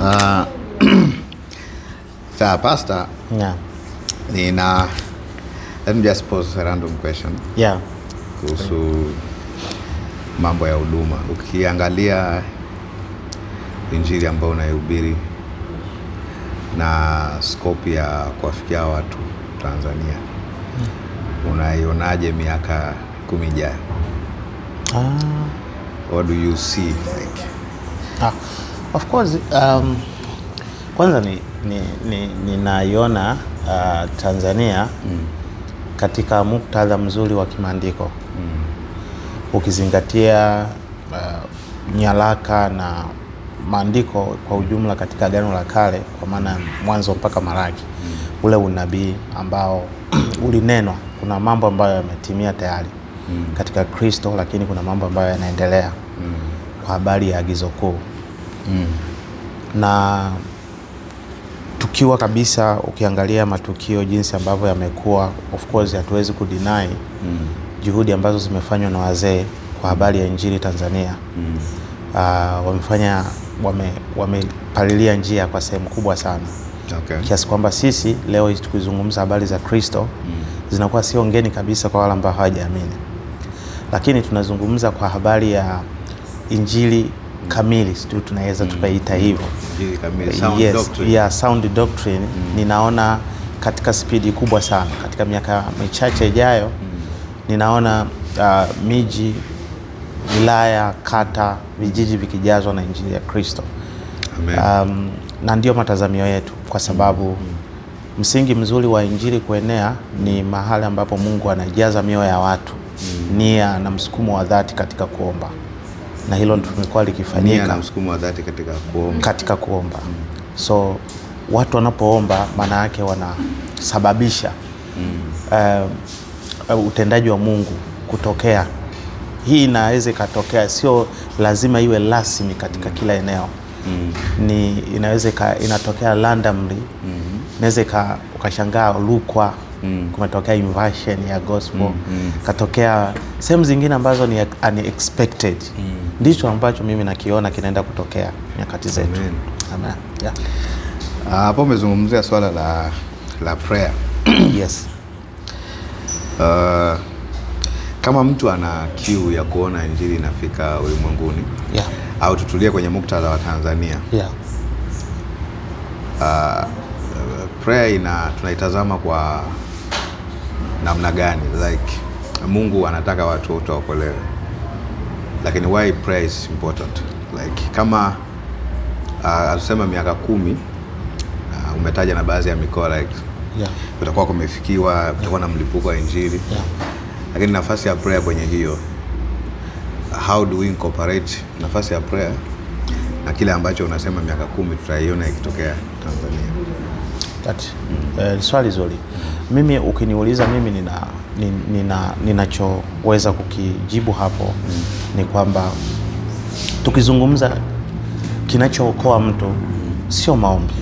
So, Pastor, yeah. Let me just pose a random question. Yeah. Kuhusu mambo ya huduma. Ukiangalia injili ambayo unaihubiri na scope ya kuwafikia watu Tanzania, unaionaje miaka 10 ijayo? What do you see like? Of course, kwanza ninaiona Tanzania katika muktadha mzuri wa kimaandiko. Ukizingatia nyaraka na maandiko kwa ujumla katika Agano la Kale, kwa maana Mwanzo mpaka Malaki, ule unabii ambao ulinenwa, kuna mambo ambayo yametimia tayari katika Kristo, lakini kuna mambo ambayo yanaendelea kwa habari ya agizo kuu. Na tukiwa kabisa, ukiangalia matukio jinsi ambavyo yamekuwa, of course hatuwezi kudeny juhudi ambazo zimefanywa na wazee kwa habari ya injili Tanzania. Wamepalilia njia kwa sehemu kubwa sana. Okay. Kiasi kwamba sisi leo tukizungumza habari za Kristo zinakuwa sio ngeni kabisa kwa wale ambao hawajaamini. Lakini tunazungumza kwa habari ya injili kamili, tunaweza tukaita hivyo. Injili kamili, sound doctrine. Yeah, sound doctrine. Ninaona katika spidi kubwa sana katika miaka michache ijayo, ninaona miji, wilaya, kata, vijiji vikijazwa na injili ya Kristo. Amen. Na ndio matazamio yetu, kwa sababu msingi mzuri wa injili kuenea ni mahali ambapo Mungu anajaza mioyo ya watu nia na msukumo wa dhati katika kuomba. Na hilo tumekuwa likifanyika, nia na msukumo wa dhati katika kuomba. So watu wanapoomba, maana yake wanasababisha utendaji wa Mungu kutokea. Hii inaweza ikatokea, sio lazima iwe rasmi katika kila eneo. Ni inaweza inatokea randomly. Inaweza ukashangaa Rukwa kumetokea inversion ya gospel, katokea sehemu zingine ambazo ni unexpected. Ndicho ambacho mimi nakiona kinaenda kutokea nyakati zetu. Amen. Yeah. Hapo umezungumzia swala la prayer. Yes. Kama mtu ana kiu ya kuona injili inafika ulimwenguni, Yeah. au tutulie kwenye muktadha wa Tanzania. Yeah. Prayer tunaitazama kwa namna gani? Like, Mungu anataka watu wote waokolewe, lakini why prayer is important? Like, kama atusema miaka 10, umetaja na baadhi ya mikoa, like kutakuwa kumefikiwa, kutakuwa na mlipuko wa injili. Lakini nafasi ya prayer kwenye hiyo, how do we incorporate nafasi ya prayer na kile ambacho unasema miaka 10 tutaiona ikitokea Tanzania? Swali zuri. Mimi ukiniuliza, mimi ninachoweza kukijibu hapo ni kwamba tukizungumza kinachookoa mtu sio maombi.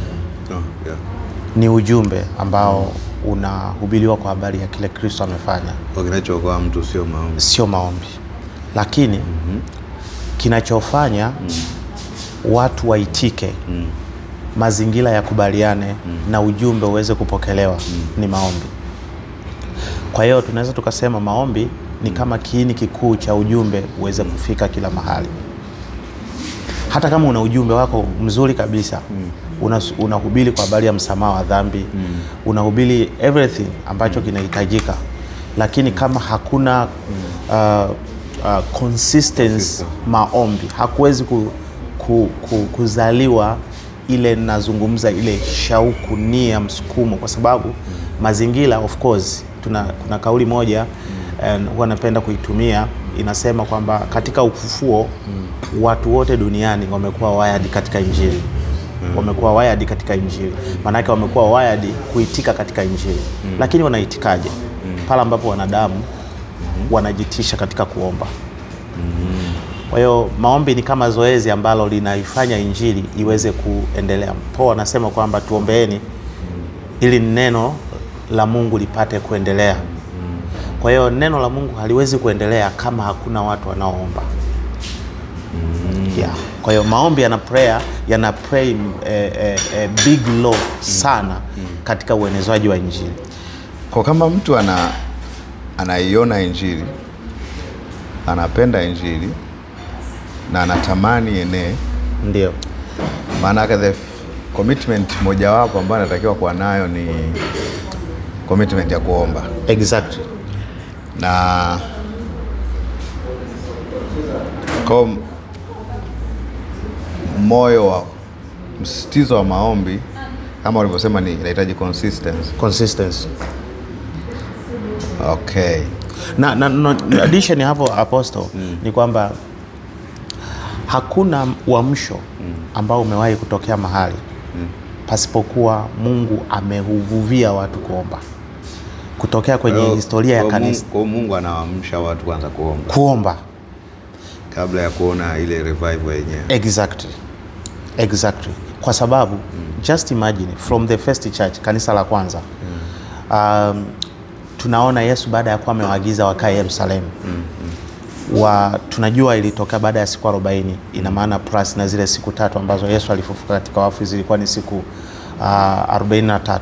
Ni ujumbe ambao unahubiriwa kwa habari ya kile Kristo amefanya. Kwa kinachookoa mtu sio maombi. Lakini kinachofanya watu waitike, mazingira yakubaliane na ujumbe uweze kupokelewa ni maombi. Kwa hiyo tunaweza tukasema maombi ni kama kiini kikuu cha ujumbe uweze kufika kila mahali. Hata kama una ujumbe wako mzuri kabisa, unahubiri kwa habari ya msamaha wa dhambi, unahubiri everything ambacho kinahitajika, lakini kama hakuna consistency maombi, hakuwezi kuzaliwa ile, nazungumza ile shauku, nia, msukumo. Kwa sababu mazingira, of course, kuna kauli moja huwa napenda kuitumia, inasema kwamba katika ufufuo watu wote duniani wamekuwa wired katika injili. Wamekuwa wired katika injili. Maana yake wamekuwa wired kuitika katika injili. Lakini wanaitikaje? Pale ambapo wanadamu wanajitisha katika kuomba. Kwa hiyo maombi ni kama zoezi ambalo linaifanya injili iweze kuendelea. Paulo anasema kwamba tuombeeni ili neno la Mungu lipate kuendelea. Kwa hiyo neno la Mungu haliwezi kuendelea kama hakuna watu wanaoomba. Yeah. Kwa hiyo maombi yana play big role sana katika uenezwaji wa Injili. Kwa kama mtu anaiona Injili, anapenda Injili na anatamani enee, ndio maana the commitment mojawapo ambayo anatakiwa kuwa nayo ni commitment ya kuomba. Exactly. Na kwa moyo wa msitizo wa maombi kama ulivyosema ni inahitaji consistency. Okay. Na addition hapo Apostle ni kwamba hakuna uamsho ambao umewahi kutokea mahali pasipokuwa Mungu amehuvuvia watu kuomba. Kutokea kwenye historia ya kanisa. Kwa Mungu anawaamsha watu kwanza kuomba kabla ya kuona ile revival yenyewe. Exactly. Kwa sababu just imagine from the first church, kanisa la kwanza. Tunaona Yesu baada ya kuwa amewaagiza wakae Yerusalemu. Tunajua ilitokea baada ya siku 40, ina maana plus na zile siku 3 ambazo Yesu alifufuka katika wafu, zilikuwa ni siku 43.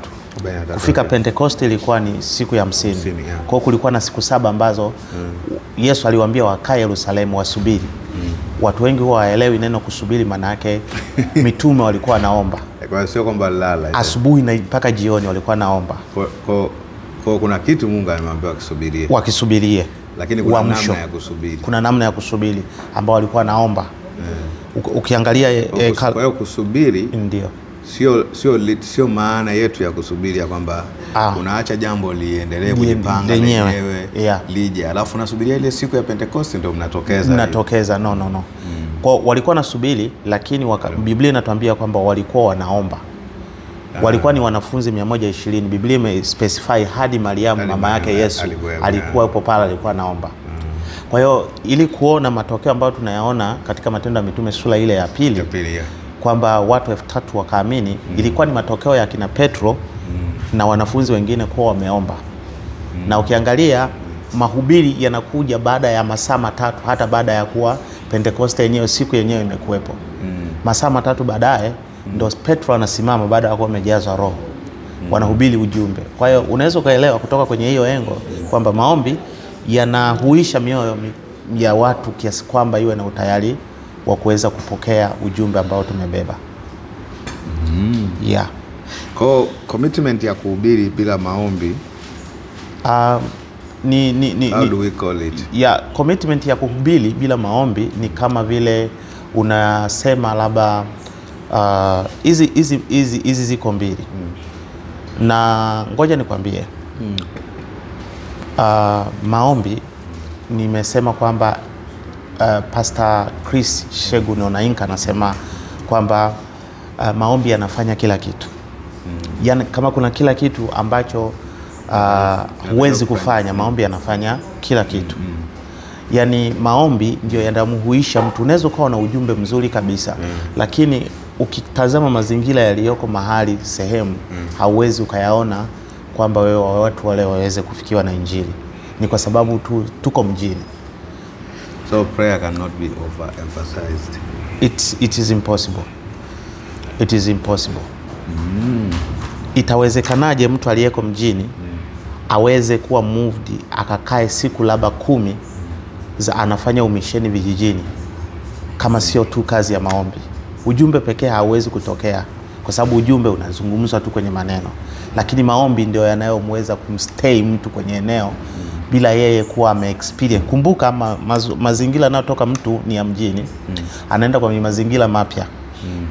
Kufika Pentecost ilikuwa ni siku ya 50. Kwa hiyo kulikuwa na siku 7 ambazo Yesu aliwaambia wakae Yerusalemu wasubiri. Watu wengi huwa hawaelewi neno kusubiri maana yake. Mitume walikuwa wanaomba. Kwa sio kwamba lala. Asubuhi na mpaka jioni walikuwa naomba. Kwa kuna kitu Mungu amemwambia wakisubirie. Lakini kuna namna ya kusubiri. Kuna namna ya kusubiri ambao walikuwa naomba. Ukiangalia kwa hiyo kusubiri ndio sio maana yetu ya kusubiri ya kwamba unaacha jambo liendelee kujipanga lenyewe lije, alafu nasubiria ile siku ya Pentecost ndio mnatokeza. No. Kwa walikuwa nasubiri, lakini Biblia inatuambia kwamba walikuwa wanaomba. Walikuwa ni wanafunzi 120. Biblia imespecify hadi Mariamu mama yake Yesu alikuwa hapo pale, alikuwa naomba. Kwa hiyo ili kuona matokeo ambayo tunayaona katika Matendo ya Mitume sura ile ya pili kwamba watu 3000 wakaamini, ilikuwa ni matokeo ya kina Petro na wanafunzi wengine kwa wameomba. Na ukiangalia mahubiri yanakuja baada ya masaa 3, hata baada ya kuwa Pentecost yenyewe siku yenyewe imekuwepo. Masaa 3 baadaye ndio Petro anasimama baada ya kuwa amejazwa Roho. Wanahubiri ujumbe. Kwa hiyo unaweza kuelewa kutoka kwenye hiyo engo kwamba maombi yanahuisha mioyo ya watu kiasi kwamba iwe na utayari wa kuweza kupokea ujumbe ambao tumebeba. Kwa commitment ya kuhubiri bila maombi how do we call it? Commitment ya kuhubiri bila maombi ni kama vile unasema labda hizi ziko mbili. Na ngoja nikwambie. Maombi nimesema kwamba Pastor Chris Shegun Onainka anasema kwamba maombi yanafanya kila kitu. Yaani kama kuna kila kitu ambacho huwezi kufanya, maombi yanafanya kila kitu. Yaani maombi ndio yanamhuisha mtu. Unaweza kuwa na ujumbe mzuri kabisa, lakini ukitazama mazingira yaliyoko mahali sehemu, hauwezi ukayaona kwamba wewe watu wale waweze kufikiwa na Injili. Ni kwa sababu tuko mjini. So prayer cannot be overemphasized. It is impossible. It is impossible. Itawezekanaje mtu aliyeko mjini aweze kuwa moved akakae siku labda 10 za anafanya umisheni vijijini kama sio tu kazi ya maombi? Ujumbe pekee hauwezi kutokea kwa sababu ujumbe unazungumzwa tu kwenye maneno, lakini maombi ndio yanayomweza kumstay mtu kwenye eneo bila yeye kuwa ame-experience. Kumbuka mazingira yanayotoka mtu ni ya mjini, anaenda kwa mazingira mapya.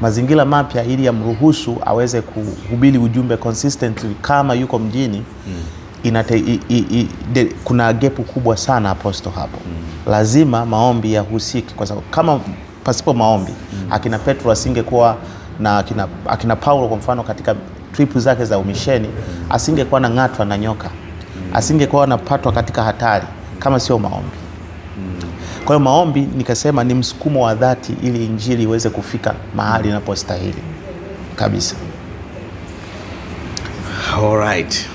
Mazingira mapya ili yamruhusu aweze kuhubiri ujumbe consistently kama yuko mjini. Kuna gap kubwa sana Apostle hapo. Lazima maombi yahusiki, kwa sababu kama pasipo maombi akina Petro asingekuwa na akina Paulo kwa mfano katika trip zake za umisheni asingekuwa na ng'atwa na nyoka, asingekuwa anapatwa katika hatari kama sio maombi. Kwa hiyo maombi nikasema ni msukumo wa dhati ili Injili iweze kufika mahali inapostahili kabisa. All right.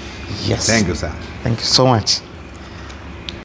Yes. Thank you, sir. Thank you so much.